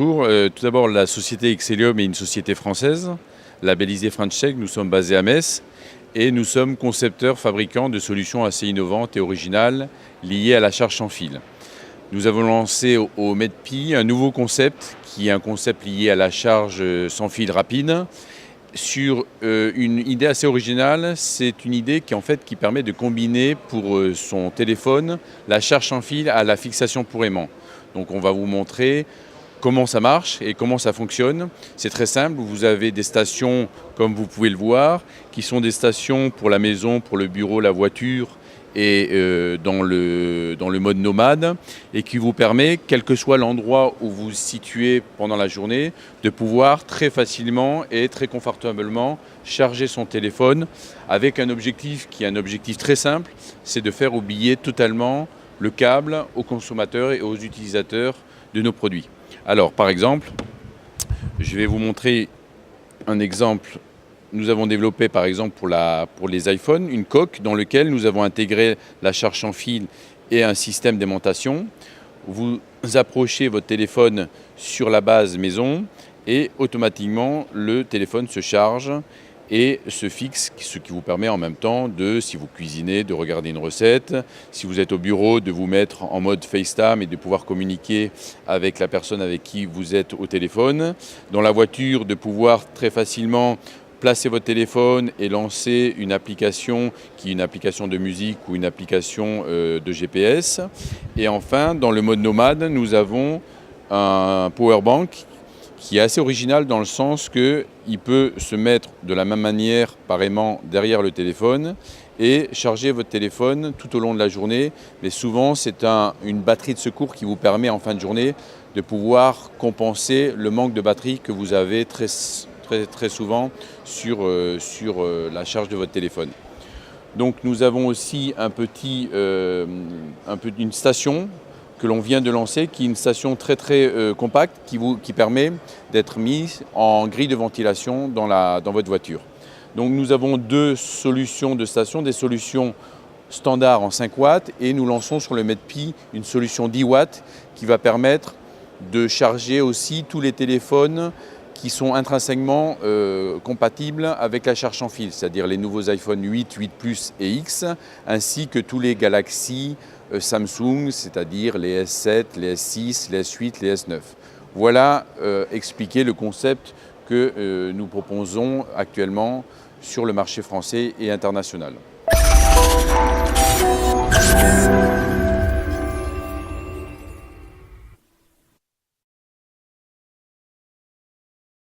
bonjour. Tout d'abord, la société Excellium est une société française, labellisée French Tech. Nous sommes basés à Metz et nous sommes concepteurs, fabricants de solutions assez innovantes et originales liées à la charge sans fil. Nous avons lancé au MEDPI un nouveau concept qui est un concept lié à la charge sans fil rapide sur une idée assez originale. C'est une idée qui permet de combiner pour son téléphone la charge sans fil à la fixation pour aimant. Donc on va vous montrer comment ça marche et comment ça fonctionne. C'est très simple, vous avez des stations, comme vous pouvez le voir, qui sont des stations pour la maison, pour le bureau, la voiture et dans le mode nomade, et qui vous permet, quel que soit l'endroit où vous vous situez pendant la journée, de pouvoir très facilement et très confortablement charger son téléphone avec un objectif qui est un objectif très simple, c'est de faire oublier totalement le câble aux consommateurs et aux utilisateurs de nos produits. Alors, par exemple, je vais vous montrer un exemple. Nous avons développé, par exemple, pour les iPhones, une coque dans laquelle nous avons intégré la charge sans fil et un système d'aimantation. Vous approchez votre téléphone sur la base maison et automatiquement, le téléphone se charge et se fixe, ce qui vous permet en même temps de, si vous cuisinez, de regarder une recette, si vous êtes au bureau, de vous mettre en mode FaceTime et de pouvoir communiquer avec la personne avec qui vous êtes au téléphone. Dans la voiture, de pouvoir très facilement placer votre téléphone et lancer une application qui est une application de musique ou une application de GPS. Et enfin, dans le mode nomade, nous avons un powerbank qui est assez original dans le sens qu'il peut se mettre de la même manière par aimant derrière le téléphone et charger votre téléphone tout au long de la journée. Mais souvent, c'est une batterie de secours qui vous permet en fin de journée de pouvoir compenser le manque de batterie que vous avez très souvent sur la charge de votre téléphone. Donc nous avons aussi une station que l'on vient de lancer, qui est une station très compacte qui permet d'être mise en grille de ventilation dans votre voiture. Donc nous avons deux solutions de station, des solutions standards en 5 watts et nous lançons sur le MEDPI une solution 10 watts qui va permettre de charger aussi tous les téléphones qui sont intrinsèquement compatibles avec la charge sans fil, c'est-à-dire les nouveaux iPhone 8, 8 Plus et X, ainsi que tous les Galaxy Samsung, c'est-à-dire les S7, les S6, les S8, les S9. Voilà expliquer le concept que nous proposons actuellement sur le marché français et international.